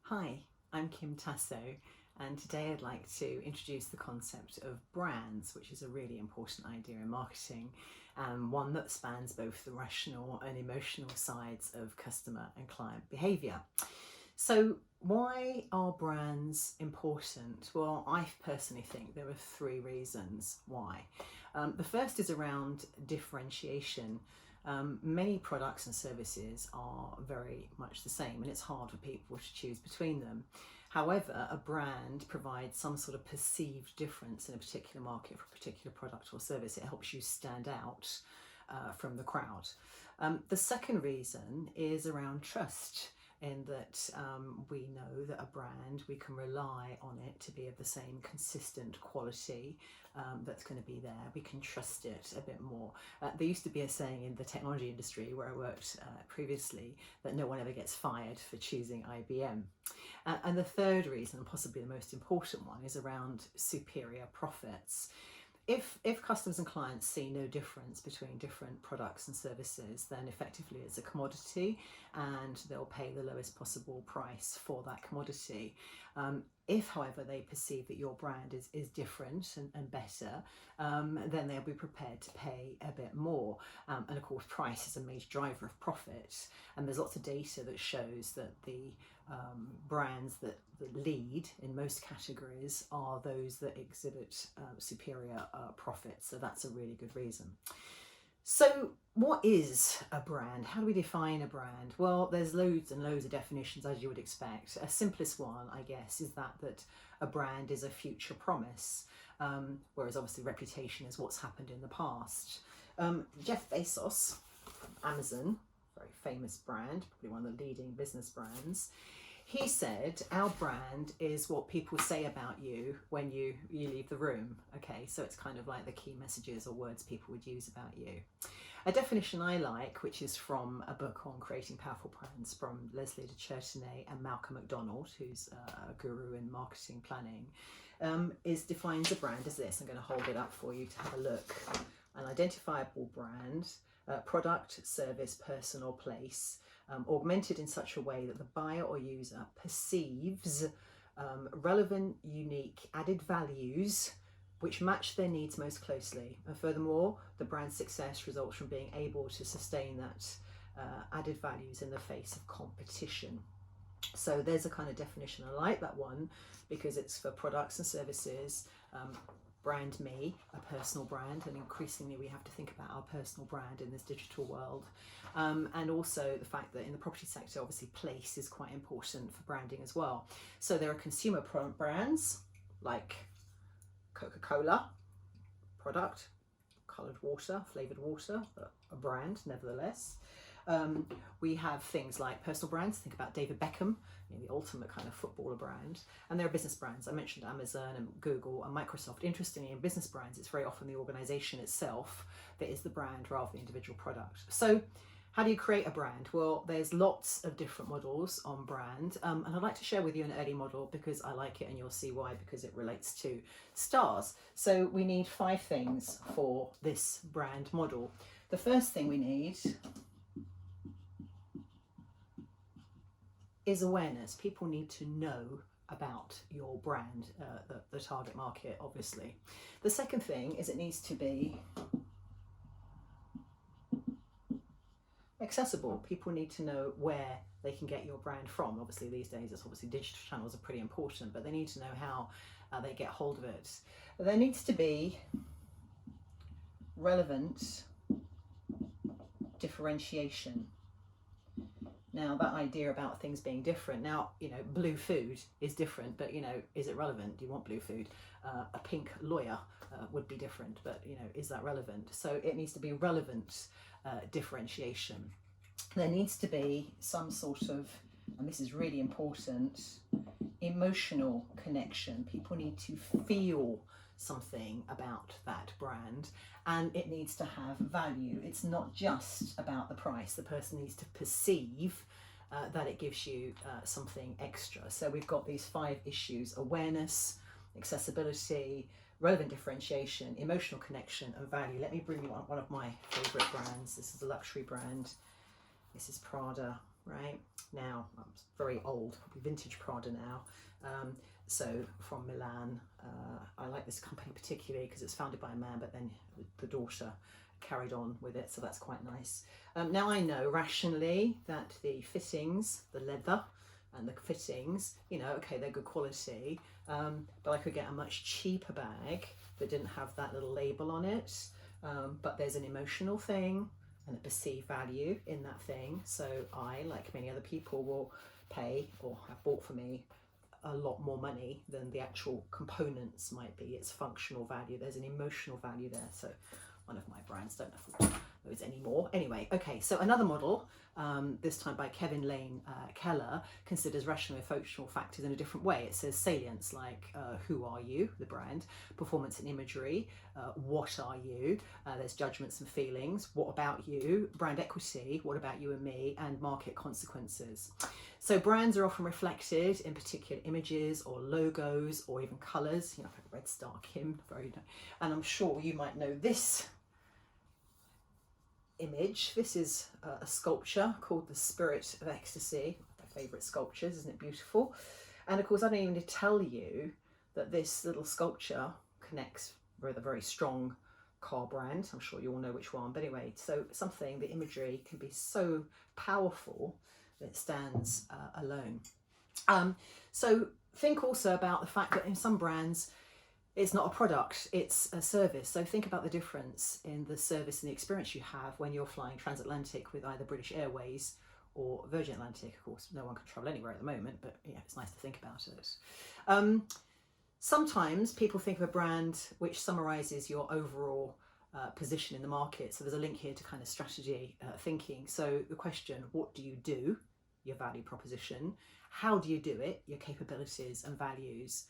Hi, I'm Kim Tasso, and today I'd like to introduce the concept of brands, which is a really important idea in marketing, one that spans both the rational and emotional sides of customer and client behaviour. So, why are brands important? Well, I personally think there are three reasons why. The first is around differentiation. Many products and services are very much the same, and it's hard for people to choose between them. However, a brand provides some sort of perceived difference in a particular market for a particular product or service. It helps you stand out from the crowd. The second reason is around trust, in that we know that a brand, we can rely on it to be of the same consistent quality that's going to be there. We can trust it a bit more. There used to be a saying in the technology industry where I worked previously that no one ever gets fired for choosing IBM. And the third reason, and possibly the most important one, is around superior profits. If customers and clients see no difference between different products and services, then effectively it's a commodity and they'll pay the lowest possible price for that commodity. If, however, they perceive that your brand is different and better, then they'll be prepared to pay a bit more. And of course, price is a major driver of profit. And there's lots of data that shows that the brands that lead in most categories are those that exhibit superior profits. So that's a really good reason. So what is a brand? How do we define a brand? Well, there's loads and loads of definitions, as you would expect. A simplest one, I guess, is that a brand is a future promise, whereas obviously reputation is what's happened in the past. Jeff Bezos from Amazon, very famous brand, probably one of the leading business brands, he said, our brand is what people say about you when you leave the room. Okay, so it's kind of like the key messages or words people would use about you. A definition I like, which is from a book on creating powerful brands from Leslie de Certenay and Malcolm McDonald, who's a guru in marketing planning, defines a brand as this. I'm going to hold it up for you to have a look. An identifiable brand, product, service, person or place, augmented in such a way that the buyer or user perceives relevant, unique, added values which match their needs most closely. And furthermore, the brand's success results from being able to sustain that added values in the face of competition. So there's a kind of definition. I like that one because it's for products and services. Brand me, a personal brand, and increasingly we have to think about our personal brand in this digital world. And also the fact that in the property sector, obviously place is quite important for branding as well. So there are consumer brands like Coca-Cola, product, coloured water, flavoured water, but a brand nevertheless. We have things like personal brands. Think about David Beckham, the ultimate kind of footballer brand. And there are business brands. I mentioned Amazon and Google and Microsoft. Interestingly, in business brands, it's very often the organisation itself that is the brand rather than the individual product. So how do you create a brand? Well, there's lots of different models on brand. And I'd like to share with you an early model because I like it and you'll see why, because it relates to stars. So we need 5 things for this brand model. The first thing we need is awareness. People need to know about your brand, the target market, obviously. The second thing is it needs to be accessible. People need to know where they can get your brand from. Obviously these days, it's obviously digital channels are pretty important, but they need to know how they get hold of it. There needs to be relevant differentiation. Now, that idea about things being different. Now, blue food is different, but, is it relevant? Do you want blue food? A pink lawyer would be different, but, is that relevant? So it needs to be relevant differentiation. There needs to be some sort of, and this is really important, emotional connection. People need to feel something about that brand, and it needs to have value. It's not just about the price. The person needs to perceive that it gives you something extra. So we've got these 5 issues: awareness, accessibility, relevant differentiation, emotional connection, and value. Let me bring you one of my favorite brands. This is a luxury brand. This is Prada. right? Now, I'm very old, probably vintage Prada now. So from Milan, I like this company particularly because it's founded by a man, but then the daughter carried on with it, so that's quite nice. Now I know rationally that the fittings, the leather and the fittings, you know, okay, they're good quality, but I could get a much cheaper bag that didn't have that little label on it, but there's an emotional thing and a perceived value in that thing. So I, like many other people, will pay or have bought for me a lot more money than the actual components might be. It's functional value, there's an emotional value there. So one of my brands, don't afford those anymore. Anyway, okay, so another model, this time by Kevin Lane Keller, considers rational and functional factors in a different way. It says salience, like who are you, the brand, performance and imagery, what are you, there's judgments and feelings, what about you, brand equity, what about you and me, and market consequences. So brands are often reflected in particular images or logos or even colours. You know, like Red Star Kim, very nice. And I'm sure you might know this image. This is a sculpture called the Spirit of Ecstasy. My favourite sculptures, isn't it beautiful? And of course, I don't even need to tell you that this little sculpture connects with a very strong car brand. I'm sure you all know which one. But anyway, so something, the imagery can be so powerful that it stands alone. So think also about the fact that in some brands, it's not a product, it's a service. So think about the difference in the service and the experience you have when you're flying transatlantic with either British Airways or Virgin Atlantic. Of course, no one can travel anywhere at the moment, but yeah, it's nice to think about it. Sometimes people think of a brand which summarises your overall position in the market. So there's a link here to kind of strategy thinking. So the question, what do you do? Your value proposition. How do you do it? Your capabilities and values.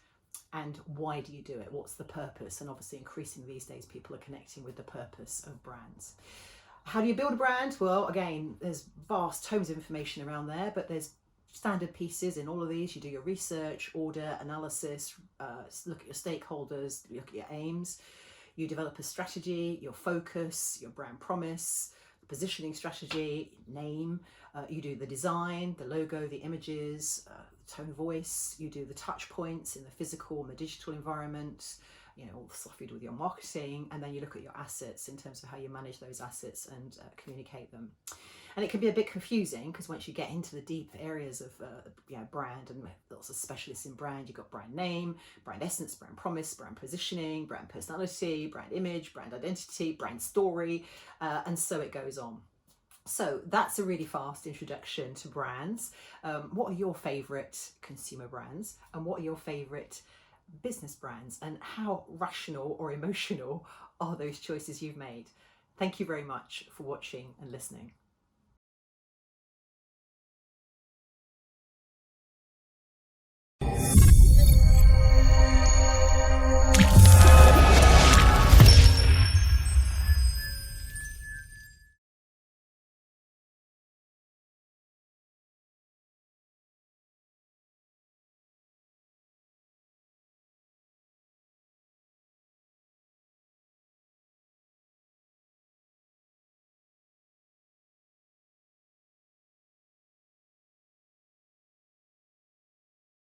And why do you do it? What's the purpose? And obviously increasingly these days people are connecting with the purpose of brands. How do you build a brand? Well, again, there's vast tomes of information around there, but there's standard pieces in all of these. You do your research, order, analysis, look at your stakeholders, look at your aims. You develop a strategy, your focus, your brand promise, positioning strategy, name. You do the design, the logo, the images, tone of voice. You do the touch points in the physical and the digital environment, you know, all the stuff you do with your marketing, and then you look at your assets in terms of how you manage those assets and communicate them. And it can be a bit confusing because once you get into the deep areas of brand, and lots of specialists in brand, you've got brand name, brand essence, brand promise, brand positioning, brand personality, brand image, brand identity, brand story, and so it goes on. So that's a really fast introduction to brands. What are your favourite consumer brands, and what are your favourite business brands, and how rational or emotional are those choices you've made? Thank you very much for watching and listening.